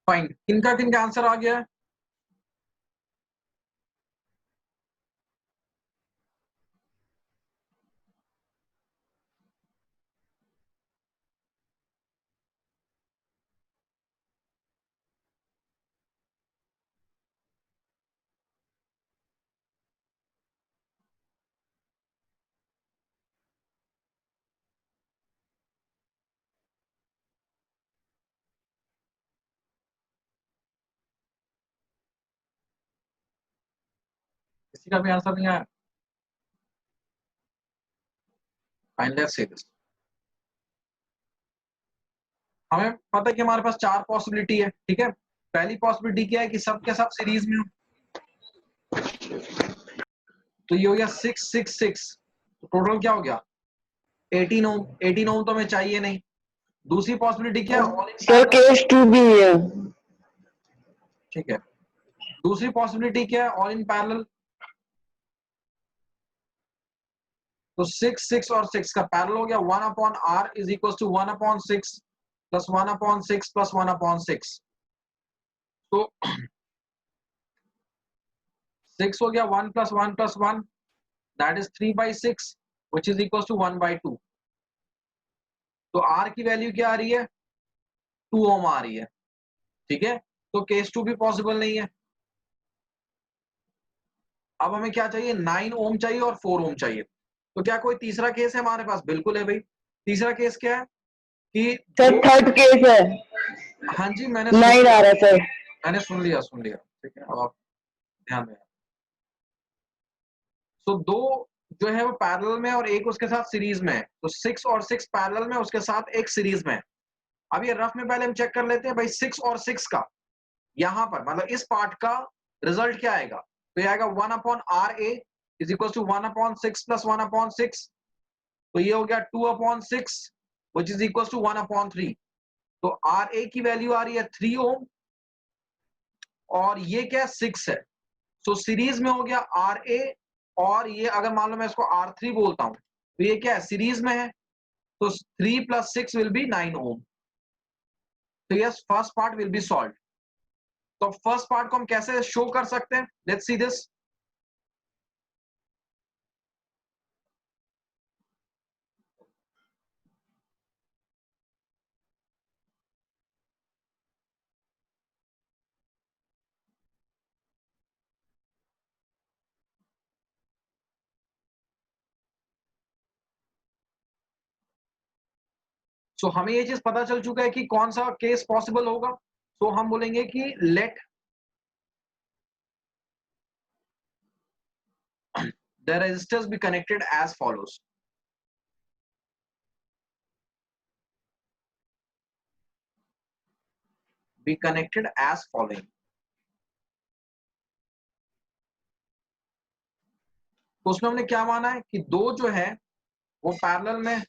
Fine, किनका किनका answer आ गया है? किसी का भी आंसर नहीं आया? Fine, let's see this. हमें पता है कि हमारे पास 4 पॉसिबिलिटी है, ठीक है। पहली पॉसिबिलिटी क्या है कि सब के सब सीरीज में हो, तो ये हो गया 666, तो टोटल क्या हो गया 18 ओम। 18 ओम तो हमें चाहिए नहीं। दूसरी पॉसिबिलिटी क्या है, all in sir parallel, case 2 भी है। ठीक है। दूसरी पॉसिबिलिटी क्या है, ऑल इन पैरेलल, तो 6 6 और 6 का पैरेलल हो गया, 1 upon r is equal to 1 upon 6 plus 1 upon 6 plus 1 upon 6, तो 6 हो गया 1 plus 1 plus 1, that is 3/6 which is equal to 1/2। तो r की वैल्यू क्या आ रही है, 2 ओम आ रही है, ठीक है। तो केस 2 भी पॉसिबल नहीं है। अब हमें क्या चाहिए, 9 ओम चाहिए और 4 ओम चाहिए। तो क्या कोई तीसरा केस है हमारे पास? बिल्कुल है भाई। तीसरा केस क्या है कि सर दो, थर्ड केस है, हाँ जी मैंने सुन 9 लिया, आ रहा है सर। मैंने सुन लिया, ठीक है। अब आप ध्यान दें। तो दो जो है वो पैरेलल में और एक उसके साथ सीरीज में है, तो 6 और 6 पैरेलल में, उसके साथ एक सीरीज में है। अब ये रफ में पहले हम चेक कर लेते हैं भाई, 6 और 6 का यहां पर मतलब इस पार्ट का रिजल्ट क्या आएगा, तो ये आएगा 1 upon R A is equal to 1 upon 6 plus 1 upon 6, तो ये हो गया 2 upon 6 which is equal to 1 upon 3। तो आर ए की वैल्यू आ रही है 3 ओम और ये क्या 6 है, सो सीरीज में हो गया आर ए, और ये अगर मान लो मैं इसको आर 3 बोलता हूं तो ये क्या है सीरीज में है, तो 3 प्लस 6 विल बी 9 ओम। तो yes, first part will be solve. तो फर्स्ट पार्ट को हम कैसे शो कर सकते हैं, लेट्स सी दिस। सो हमें ये चीज पता चल चुका है कि कौन सा केस पॉसिबल होगा। सो हम बोलेंगे कि let the resistors be connected as follows. Be connected as following. तो उसमें हमने क्या माना है कि दो जो है वो पैरेलल में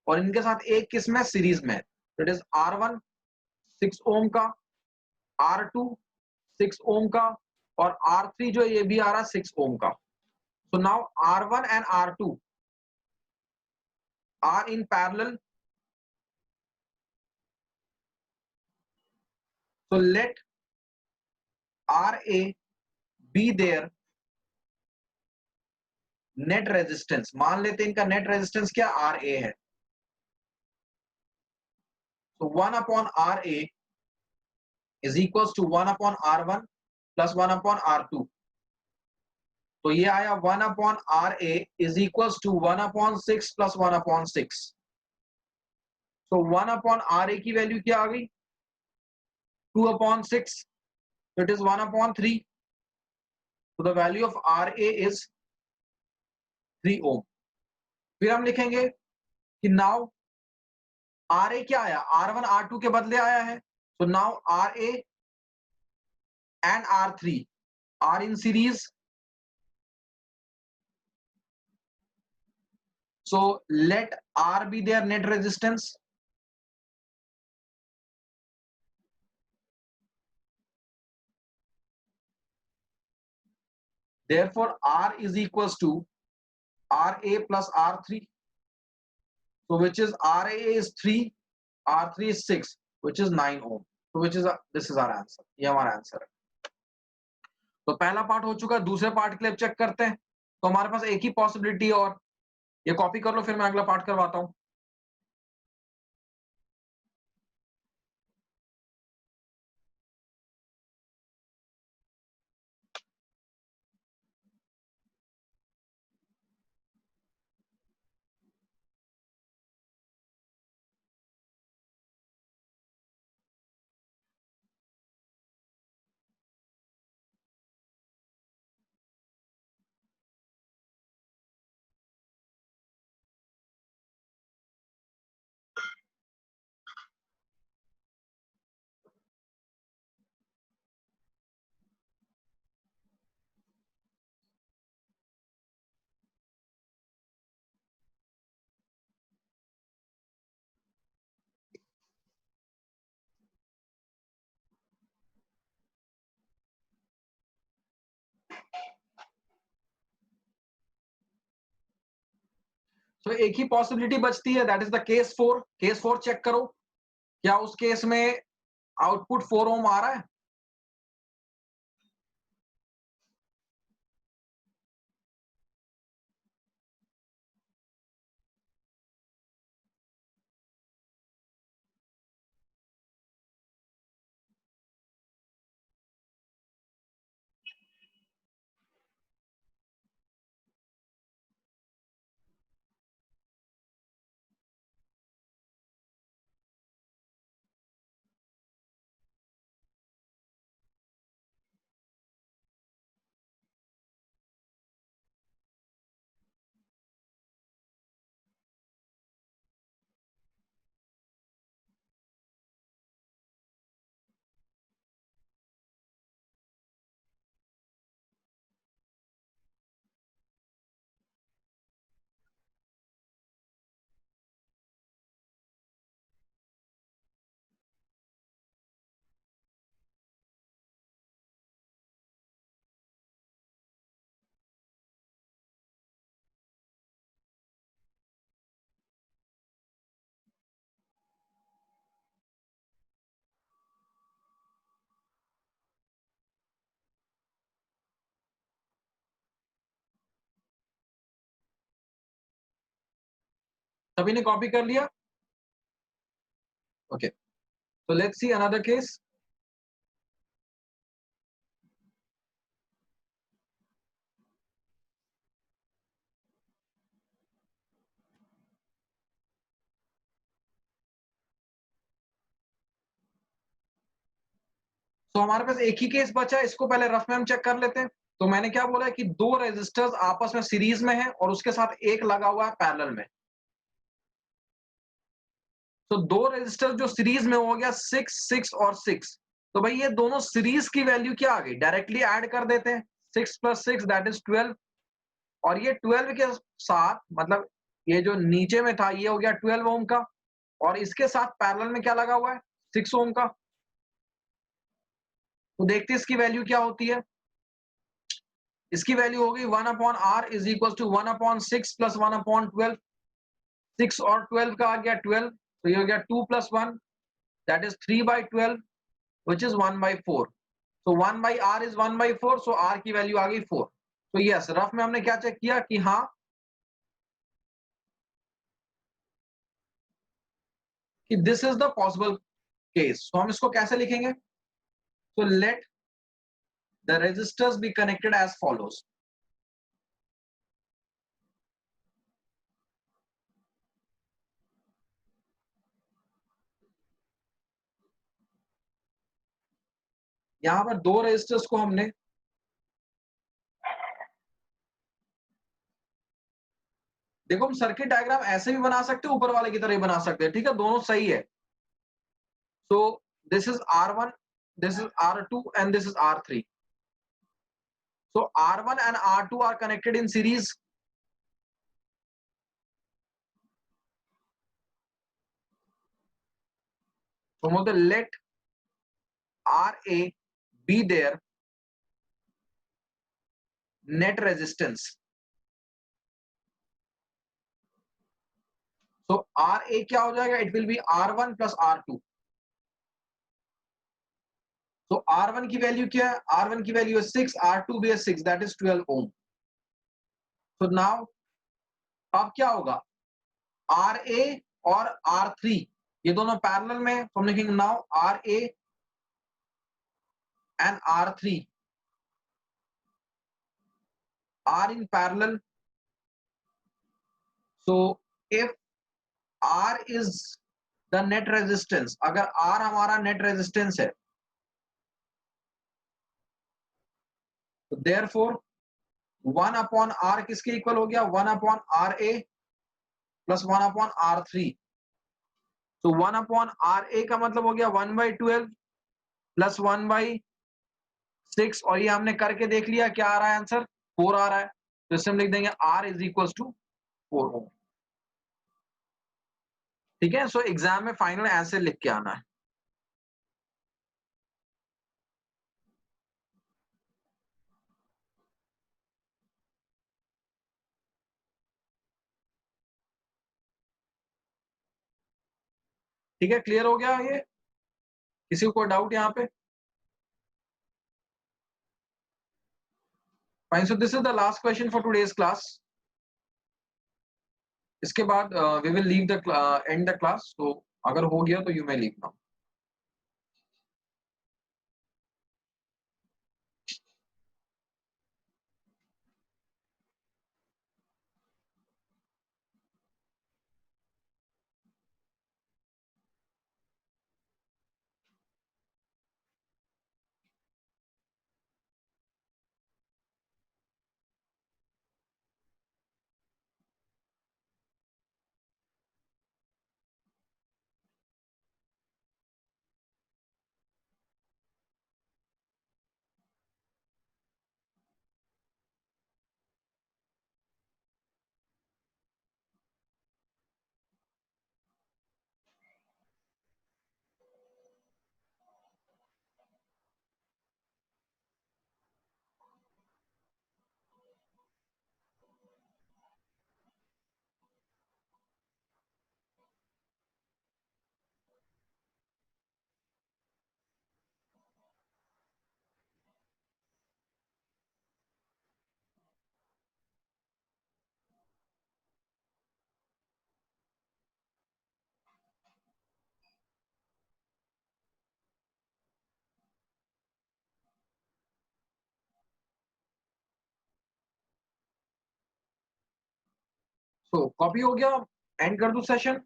और इनके साथ एक किस में, सीरीज में। इट इज R1 6 ओम का, R2 6 ओम का, और R3 जो ये भी आ रहा है 6 ओम का। So now R1 and R2 are in parallel. So let RA be their net resistance. मान लेते हैं इनका net resistance क्या, RA है। So 1 upon RA is equals to 1 upon R1 plus 1 upon R2. तो ये आया 1 upon RA is equals to 1 upon 6 plus 1 upon 6. So 1 upon RA की वैल्यू क्या आ गई, 2 upon 6. So it is 1 upon 3. So the value of RA is 3 ohm. फिर हम लिखेंगे कि नाउ आर ए क्या आया, R1 R2 के बदले आया है, तो now R A and R3 R in series, so let R be their net resistance. Therefore R is equals to RA plus R3, so which is RA is 3, R3 is 6, which is 9 ohm. So which is this is our answer. ये हमारा answer है. तो पहला part हो चुका है. दूसरे part के लिए चेक करते हैं. तो हमारे पास एक ही पॉसिबिलिटी और ये कॉपी कर लो, फिर मैं अगला पार्ट करवाता हूं. तो एक ही पॉसिबिलिटी बचती है, that is the case 4. Case 4 check करो, क्या उस केस में आउटपुट 4 ओम आ रहा है? सभी ने कॉपी कर लिया? Okay, so let's see another case. तो हमारे पास एक ही केस बचा है, इसको पहले रफ में हम चेक कर लेते हैं. तो मैंने क्या बोला है कि दो रेजिस्टर्स आपस में सीरीज में है और उसके साथ एक लगा हुआ है पैरेलल में. तो दो रेजिस्टर जो सीरीज में हो गया 6, 6 और 6. तो भाई ये दोनों सीरीज की वैल्यू क्या आ गई, डायरेक्टली ऐड कर देते हैं. 6 + 6 दैट इज 12. और ये 12 के साथ मतलब ये जो नीचे में था ये हो गया 12 ओम का, और इसके साथ पैरेलल में क्या लगा हुआ है 6 ओम का. तो देखते हैं इसकी वैल्यू क्या होती है. इसकी वैल्यू होगी 1/r इज इक्वल टू 1/6 + 1/12. 6 और 12 का आ गया 12, तो ये हो गया 2 + 1 that is 3/12 which is 1/4. So 1/r is 1/4, so r की वैल्यू आ गई 4. तो यस, रफ में हमने क्या चेक किया कि हाँ कि this is the possible case. तो हम इसको कैसे लिखेंगे? तो let the resistors be connected as follows. यहां पर दो रेजिस्टर्स को हमने देखो, हम सर्किट डायग्राम ऐसे भी बना सकते हैं, ऊपर वाले की तरह ही बना सकते हैं, ठीक है, दोनों सही है. So this is R1, this is R2, and this is R3. So R1 and R2 are connected in series. So let RA be their net resistance. So RA क्या हो जाएगा? It will be R1 + R2. तो R1 की value क्या है? R1 की value है 6, R2 भी है 6, दैट इज 12 ओम। तो नाउ अब क्या होगा? RA और R3 ये दोनों पैरेलल में, तो हम लिखेंगे now RA and R3 are in parallel. So if R is the net resistance, अगर R हमारा net resistance है, तो therefore 1 upon R किसके इक्वल हो गया? 1 upon RA plus 1 upon R3। तो 1 upon RA का मतलब हो गया 1/12 प्लस 1/6, और ये हमने करके देख लिया क्या आ रहा है आंसर? 4 आ रहा है। तो इससे हम लिख देंगे R इज इक्वल टू 4 ओम। ठीक है, सो एग्जाम में फाइनल आंसर लिख के आना है। ठीक है, क्लियर हो गया ये? किसी को कोई डाउट यहाँ पे? Fine, so this is the last question for today's class. इसके बाद we will leave the end the class, तो अगर हो गया तो यू मे लीव नाउ। तो कॉपी हो गया, एंड कर दूं सेशन?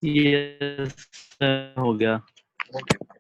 यस हो गया। ओके।